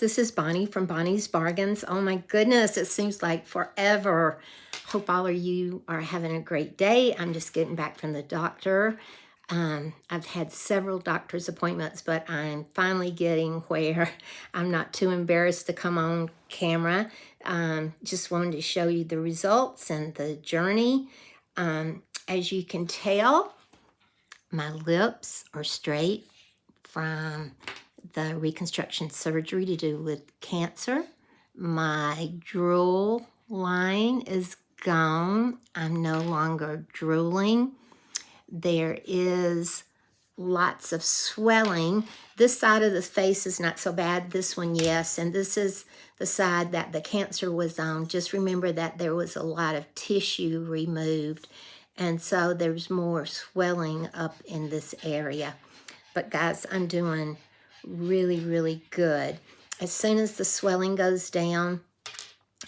this is Bonnie from Bonnie's Bargains. Oh my goodness, it seems like forever. Hope all of you are having a great day. I'm just getting back from the doctor. I've had several doctor's appointments, but I'm finally getting where I'm not too embarrassed to come on camera. Just wanted to show you the results and the journey. As you can tell, my lips are straight from the reconstruction surgery to do with cancer. My drool line is gone. I'm no longer drooling. There is lots of swelling. This side of the face is not so bad. This one, yes. And this is the side that the cancer was on. Just remember that there was a lot of tissue removed. And so there's more swelling up in this area. But guys, I'm doing really, really good. As soon as the swelling goes down,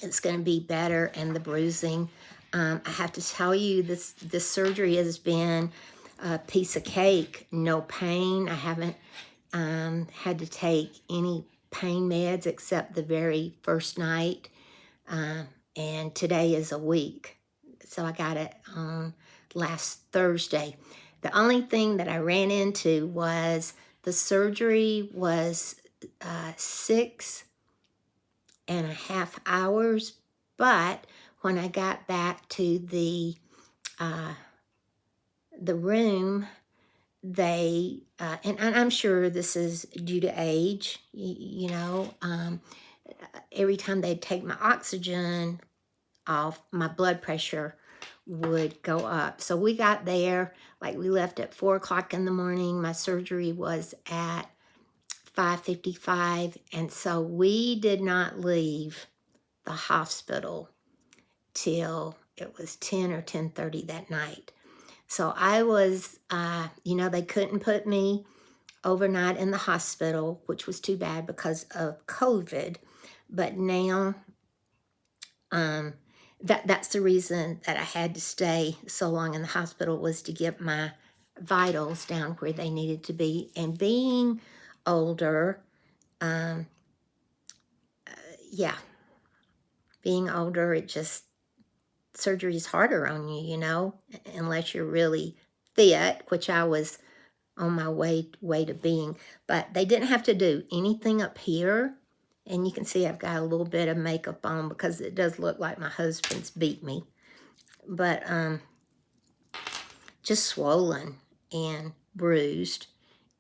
it's going to be better, and the bruising. I have to tell you, this surgery has been a piece of cake. No pain. I haven't had to take any pain meds except the very first night. And today is a week. So I got it on last Thursday. The only thing that I ran into was the surgery was 6.5 hours, but when I got back to the room, they, and I'm sure this is due to age, you know, every time they'd take my oxygen off, my blood pressure would go up. So we got there, like we left at 4 o'clock in the morning. My surgery was at 5:55, and so we did not leave the hospital till it was 10 or 10:30 that night. So I was, they couldn't put me overnight in the hospital, which was too bad because of COVID. But now, that's the reason that I had to stay so long in the hospital, was to get my vitals down where they needed to be. And being older, being older, it just, surgery is harder on you, you know, unless you're really fit, which I was on my way to being. But they didn't have to do anything up here. And you can see I've got a little bit of makeup on because it does look like my husband's beat me. But just swollen and bruised.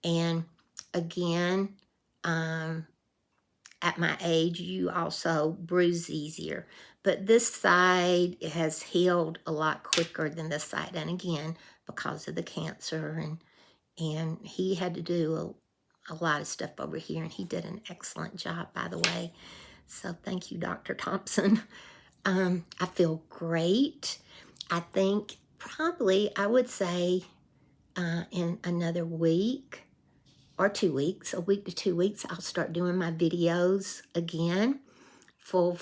And again, at my age, you also bruise easier. But this side has healed a lot quicker than this side. And again, because of the cancer. And he had to do a lot of stuff over here. And he did an excellent job, by the way. So thank you, Dr. Thompson. I feel great. I think probably, I would say, in another week or 2 weeks, a week to 2 weeks, I'll start doing my videos again, full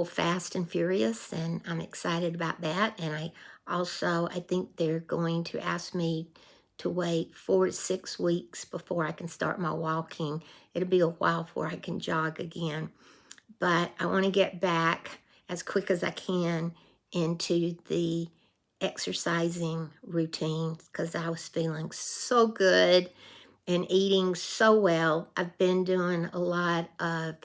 fast and furious, and I'm excited about that. And I think they're going to ask me to wait 4 to 6 weeks before I can start my walking. It'll be a while before I can jog again. But I want to get back as quick as I can into the exercising routine because I was feeling so good and eating so well. I've been doing a lot of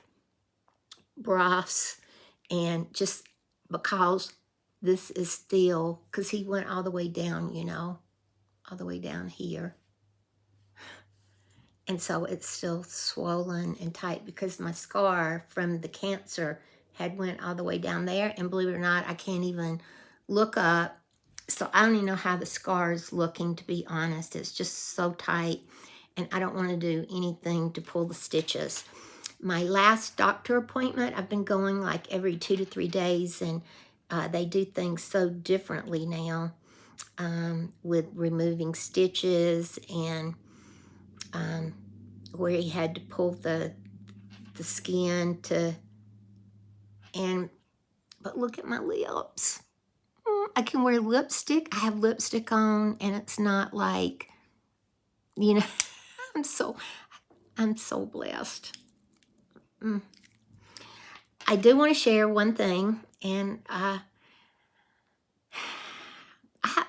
broths, and just because this is still, because he went all the way down, you know, all the way down here. And so it's still swollen and tight because my scar from the cancer had went all the way down there. And believe it or not, I can't even look up. So I don't even know how the scar is looking, to be honest. It's just so tight. And I don't want to do anything to pull the stitches. My last doctor appointment, I've been going like every 2 to 3 days. And they do things so differently now with removing stitches and where he had to pull the skin to, but look at my lips. I can wear lipstick. I have lipstick on, and it's not like, you know, I'm so blessed. I do want to share one thing, and I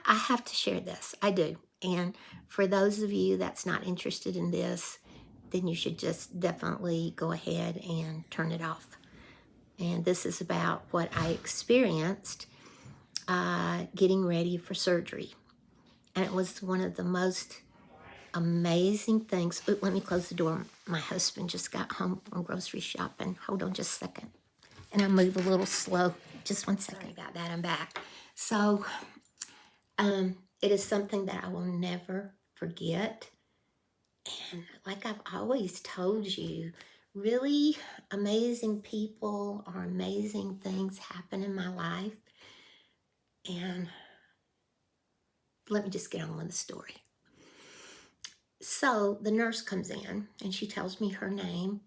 have to share this. I do. And for those of you that's not interested in this, then you should just definitely go ahead and turn it off. And this is about what I experienced getting ready for surgery. And it was one of the most amazing things. Ooh, let me close the door. My husband just got home from grocery shopping. Hold on just a second. And I move a little slow. Just one second. Sorry about that. I'm back. So it is something that I will never forget. And like I've always told you, really amazing people or amazing things happen in my life. And let me just get on with the story. So the nurse comes in and she tells me her name,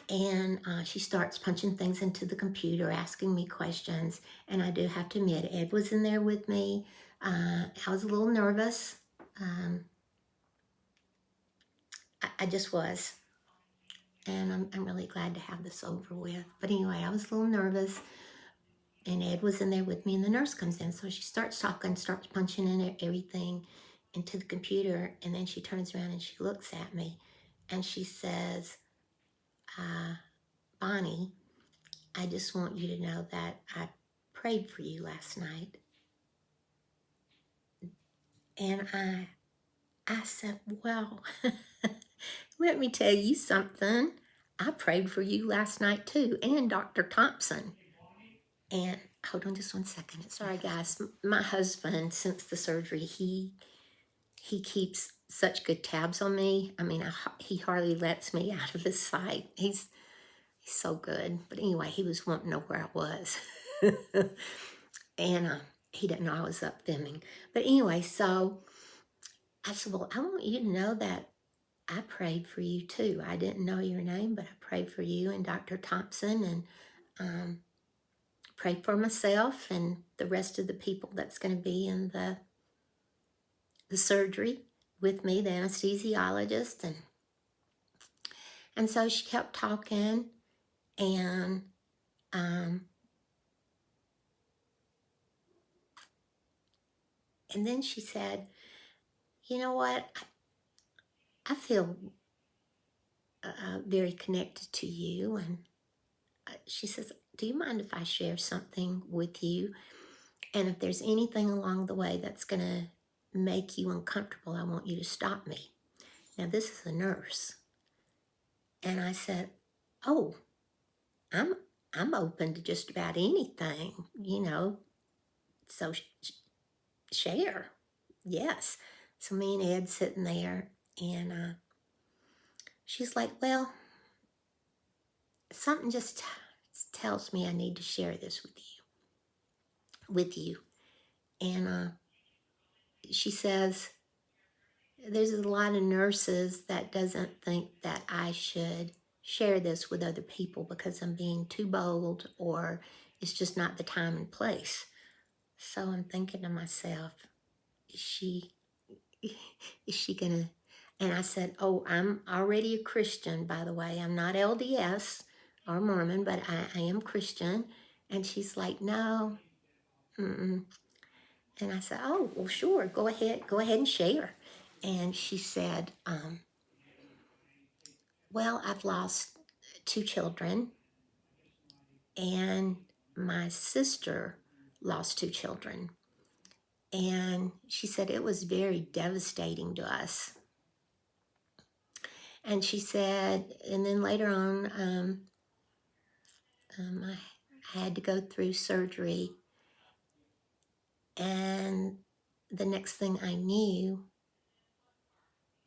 and she starts punching things into the computer, asking me questions. And I do have to admit, Ed was in there with me. I was a little nervous. I just was. And I'm really glad to have this over with. But anyway, I was a little nervous, and Ed was in there with me, and the nurse comes in. So she starts talking, starts punching in everything into the computer, and then she turns around and she looks at me, and she says, Bonnie, I just want you to know that I prayed for you last night. And I said, well, let me tell you something. I prayed for you last night too, and Dr. Thompson. And hold on just one second. Sorry, guys. My husband, since the surgery, he keeps such good tabs on me. I mean, he hardly lets me out of his sight. He's so good. But anyway, he was wanting to know where I was. And he didn't know I was up filming. But anyway, so I said, well, I want you to know that I prayed for you too. I didn't know your name, but I prayed for you and Dr. Thompson, and prayed for myself and the rest of the people that's going to be in the surgery with me, the anesthesiologist. And so she kept talking, and then she said, you know what, I feel very connected to you. And she says, do you mind if I share something with you? And if there's anything along the way that's going to make you uncomfortable, I want you to stop me. Now, this is a nurse. And I said, oh, I'm open to just about anything, so share. Yes. So me and Ed sitting there, and she's like, well, something just tells me I need to share this with you. And she says, there's a lot of nurses that doesn't think that I should share this with other people because I'm being too bold, or it's just not the time and place. So I'm thinking to myself, is she gonna? And I said, oh, I'm already a Christian, by the way. I'm not LDS or Mormon, but I am Christian. And she's like, no. Mm-mm. And I said, oh, well, sure, go ahead and share. And she said, well, I've lost 2 children, and my sister lost 2 children. And she said it was very devastating to us. And she said, and then later on, I had to go through surgery. And the next thing I knew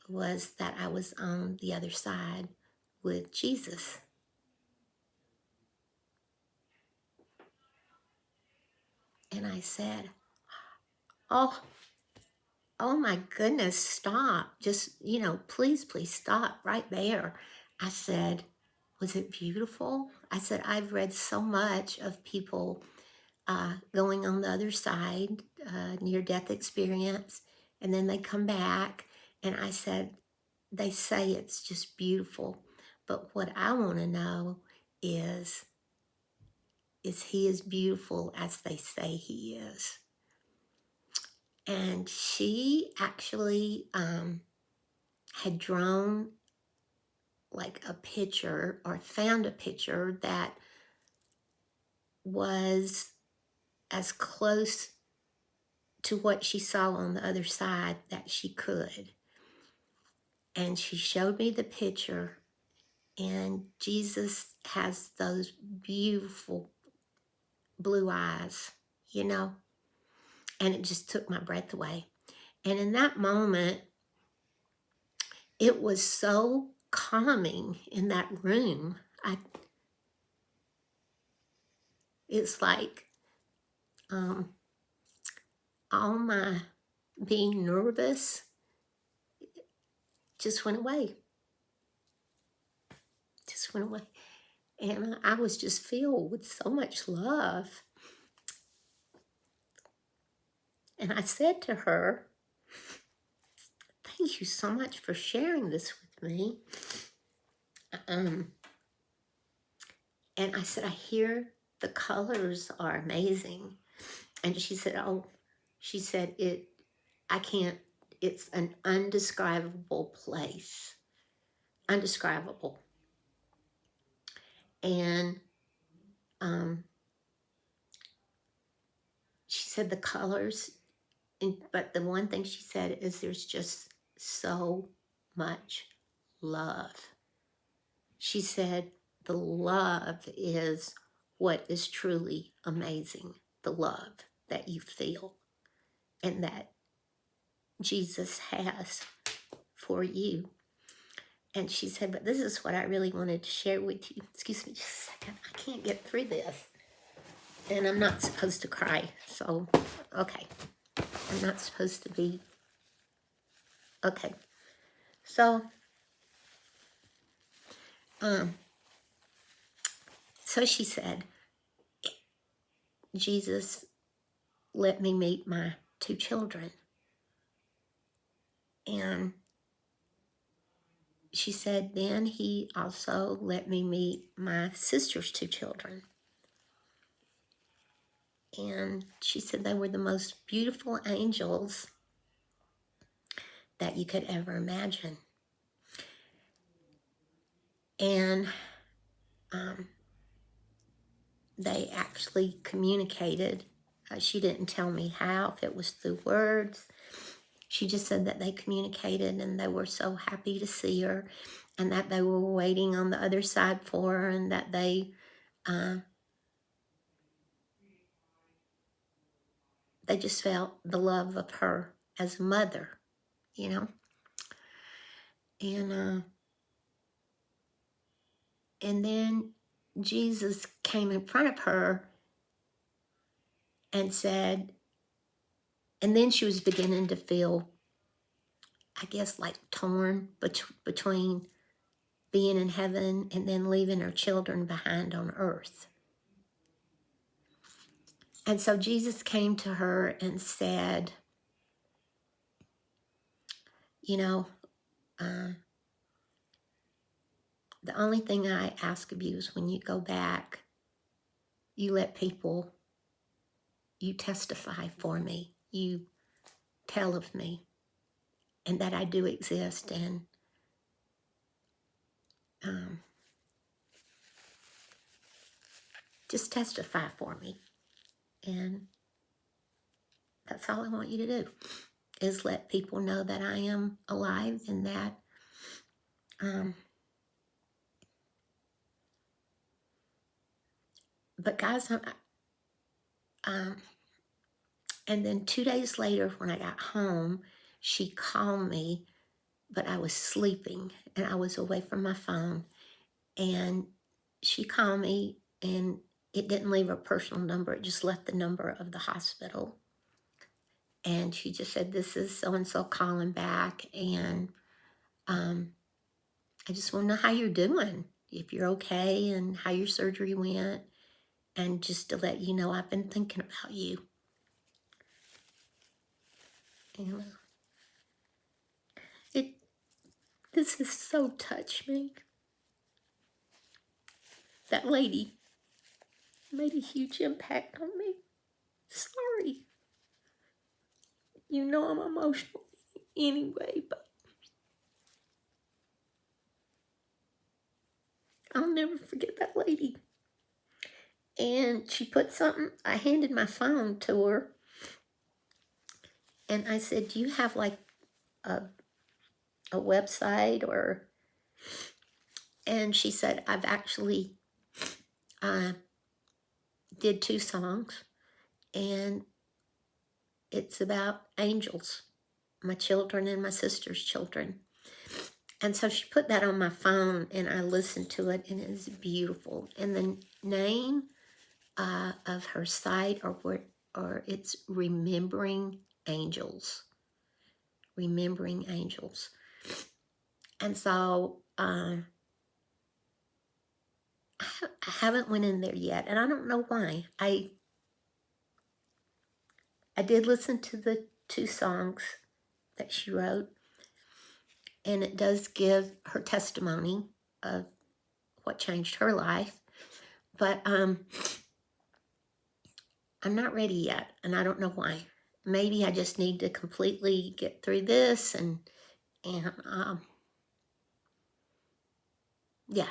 was that I was on the other side with Jesus. And I said, oh my goodness, stop. Just, please stop right there. I said, was it beautiful? I said, I've read so much of people going on the other side, near-death experience, and then they come back. And I said, they say it's just beautiful. But what I want to know is, is he as beautiful as they say he is. And she actually had drawn like a picture, or found a picture that was as close to what she saw on the other side that she could. And she showed me the picture, and Jesus has those beautiful blue eyes, you know, and it just took my breath away. And in that moment, it was so calming in that room. It's like all my being nervous just went away. Just went away. And I was just filled with so much love. And I said to her, thank you so much for sharing this with me. And I said, I hear the colors are amazing. And she said, oh, she said, I can't, it's an undescribable place. Undescribable. And she said the colors, but the one thing she said is there's just so much love. She said the love is what is truly amazing, the love that you feel and that Jesus has for you. And she said, but this is what I really wanted to share with you. Excuse me just a second. I can't get through this. And I'm not supposed to cry. So, okay. I'm not supposed to be. Okay. So, she said, Jesus let me meet my 2 children. And she said, then he also let me meet my sister's 2 children. And she said they were the most beautiful angels that you could ever imagine. And they actually communicated. She didn't tell me how, if it was through words. She just said that they communicated and they were so happy to see her and that they were waiting on the other side for her and that they just felt the love of her as a mother, you know. And then Jesus came in front of her and said, and then she was beginning to feel, I guess, like torn between being in heaven and then leaving her children behind on earth. And so Jesus came to her and said, you know, the only thing I ask of you is when you go back, you let people, you testify for me, you tell of me, and that I do exist, and just testify for me. And that's all I want you to do, is let people know that I am alive and that but guys, and then 2 days later when I got home, she called me, but I was sleeping and I was away from my phone. And she called me and it didn't leave her personal number. It just left the number of the hospital. And she just said, this is so-and-so calling back. And I just want to know how you're doing, if you're okay and how your surgery went. And just to let you know, I've been thinking about you. And this has so touched me. That lady made a huge impact on me. Sorry. You know I'm emotional anyway, but I'll never forget that lady. And she put something, I handed my phone to her, and I said, do you have like a website or, and she said, I've actually did 2 songs, and it's about angels, my children and my sister's children. And so she put that on my phone, and I listened to it, and it is beautiful. And the name of her site, or it's Remembering Angels. Remembering Angels. And so I haven't went in there yet, and I don't know why. I did listen to the 2 songs that she wrote, and it does give her testimony of what changed her life. But I'm not ready yet, and I don't know why. Maybe I just need to completely get through this, and yeah,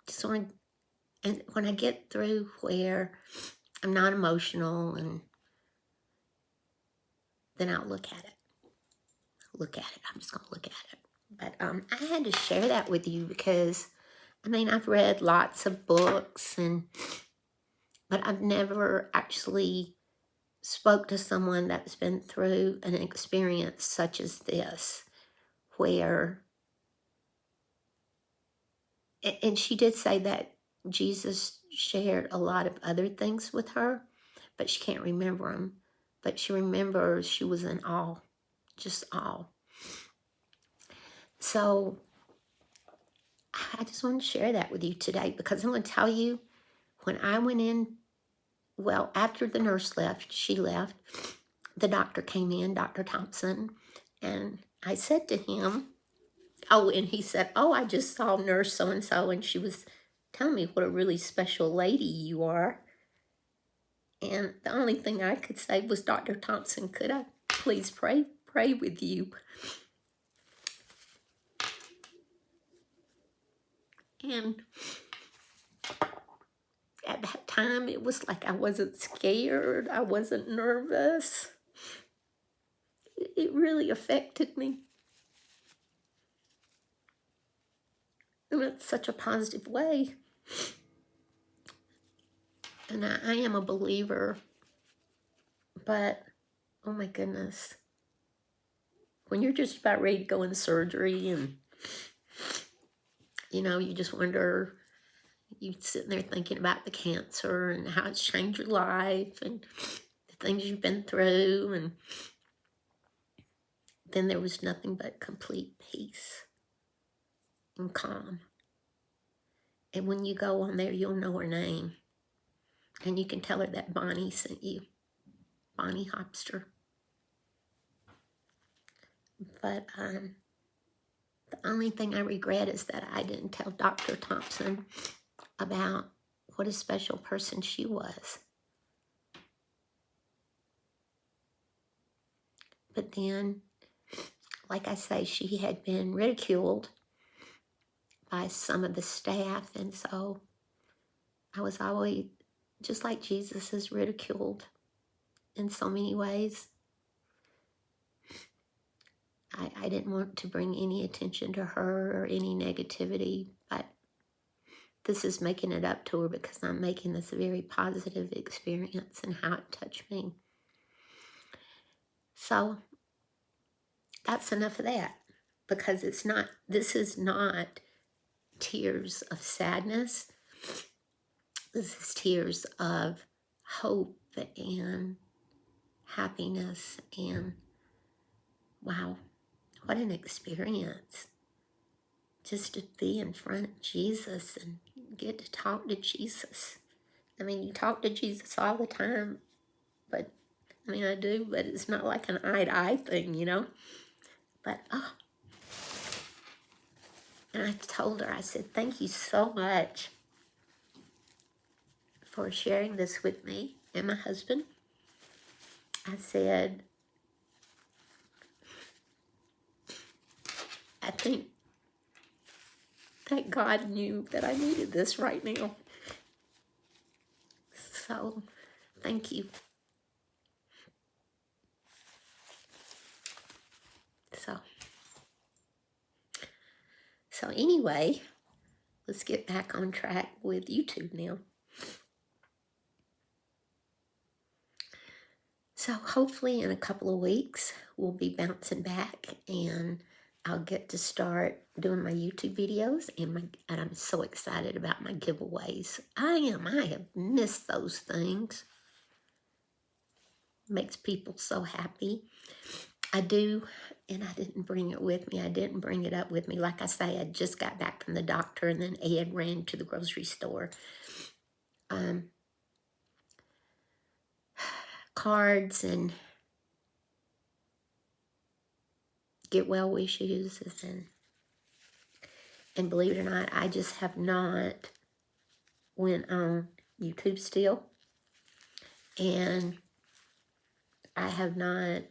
just want to, and when I get through where I'm not emotional, and then I'll look at it. I'm just going to look at it. But I had to share that with you because, I mean, I've read lots of books, but I've never actually spoke to someone that's been through an experience such as this, where, and she did say that Jesus shared a lot of other things with her, but she can't remember them. But she remembers she was in awe, just awe. So I just want to share that with you today, because I'm going to tell you, when I went in, well, after the nurse left, she left, the doctor came in, Dr. Thompson, and I said to him, oh, and he said, oh, I just saw nurse so-and-so, and she was telling me what a really special lady you are. And the only thing I could say was, Dr. Thompson, could I please pray with you? And at that time, it was like I wasn't scared. I wasn't nervous. It really affected me. In such a positive way. And I am a believer, but oh my goodness, when you're just about ready to go in surgery, and you know, you just wonder, you sitting there thinking about the cancer and how it's changed your life and the things you've been through, and then there was nothing but complete peace and calm. And when you go on there, you'll know her name. And you can tell her that Bonnie sent you. Bonnie Hopster. But the only thing I regret is that I didn't tell Dr. Thompson about what a special person she was. But then, like I say, she had been ridiculed by some of the staff, and so I was always, just like Jesus is ridiculed in so many ways, I didn't want to bring any attention to her or any negativity, but this is making it up to her, because I'm making this a very positive experience and how it touched me. So that's enough of that, because this is not tears of sadness. This is tears of hope and happiness, and wow, what an experience. Just to be in front of Jesus and get to talk to Jesus. I mean, you talk to Jesus all the time, but I mean, I do, but it's not like an eye-to-eye thing, you know? But, oh. And I told her, I said, thank you so much for sharing this with me and my husband. I said, I think that God knew that I needed this right now. So, thank you. So anyway, let's get back on track with YouTube now. So hopefully in a couple of weeks, we'll be bouncing back and I'll get to start doing my YouTube videos, and I'm so excited about my giveaways. I have missed those things. Makes people so happy. I do, and I didn't bring it with me. I didn't bring it up with me. Like I say, I just got back from the doctor, and then Ed ran to the grocery store. Cards and get well wishes, and believe it or not, I just have not went on YouTube still, and I have not,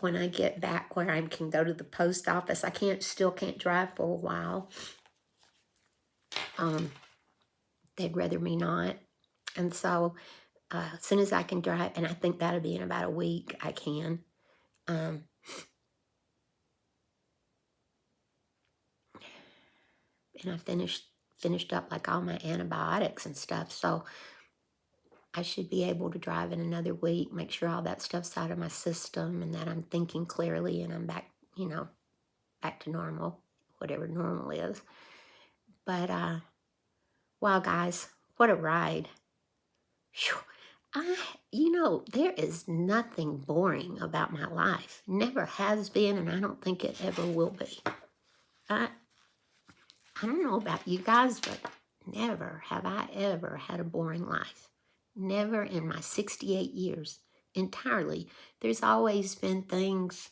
when I get back where I can go to the post office, I still can't drive for a while. They'd rather me not, and so as soon as I can drive, and I think that'll be in about a week, I can. And I finished up like all my antibiotics and stuff, so I should be able to drive in another week, make sure all that stuff's out of my system and that I'm thinking clearly and I'm back, back to normal, whatever normal is. But, wow, guys, what a ride. Whew. There is nothing boring about my life. Never has been, and I don't think it ever will be. I don't know about you guys, but never have I ever had a boring life. Never in my 68 years, entirely. There's always been things,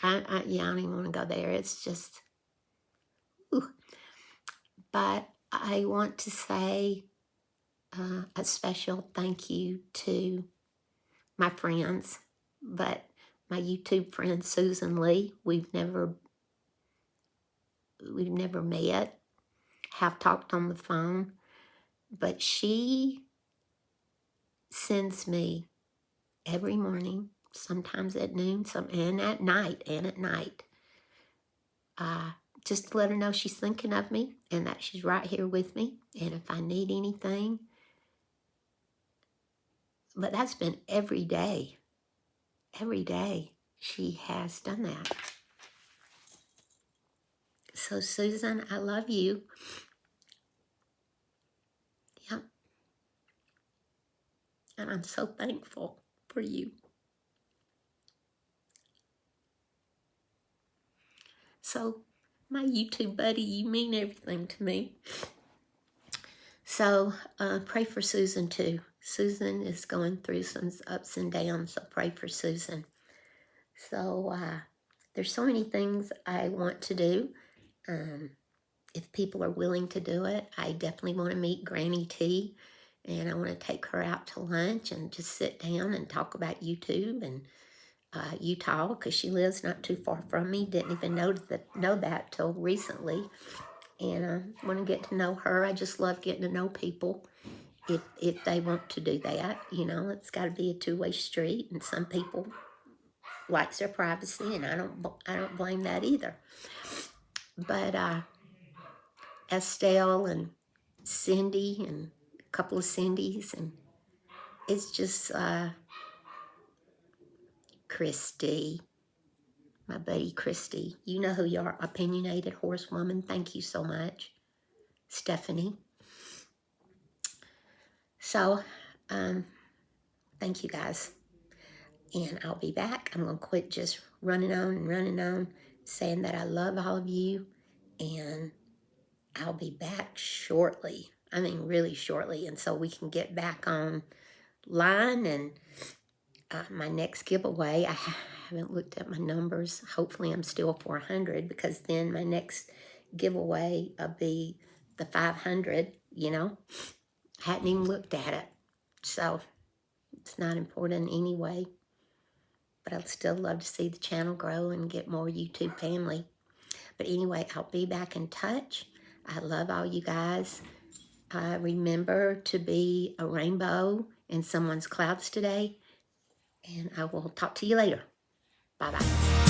I don't even want to go there. It's just, ooh. But I want to say a special thank you to my friends, but my YouTube friend Susan Lee. We've never met, have talked on the phone, but she sends me every morning, sometimes at noon, and at night, just to let her know she's thinking of me and that she's right here with me, and if I need anything. But that's been every day. Every day she has done that. So Susan, I love you. Yep. And I'm so thankful for you. So, my YouTube buddy, you mean everything to me. So, pray for Susan too. Susan is going through some ups and downs, so pray for Susan. So, there's so many things I want to do. If people are willing to do it, I definitely want to meet Granny T, and I want to take her out to lunch and just sit down and talk about YouTube and Utah, because she lives not too far from me. Didn't even know that till recently, and I want to get to know her. I just love getting to know people. If they want to do that, it's got to be a two-way street, and some people likes their privacy, and I don't blame that either. But Estelle and Cindy and a couple of Cindys, and it's just Christy, my buddy Christy. You know who you are, opinionated horsewoman. Thank you so much, Stephanie. So, thank you guys. And I'll be back. I'm going to quit just running on, saying that I love all of you. And I'll be back shortly. I mean, really shortly. And so we can get back online. And my next giveaway, I haven't looked at my numbers. Hopefully I'm still 400, because then my next giveaway will be the 500, you know. Hadn't even looked at it. So it's not important anyway. But I'd still love to see the channel grow and get more YouTube family. But anyway, I'll be back in touch. I love all you guys. Remember to be a rainbow in someone's clouds today. And I will talk to you later. Bye-bye.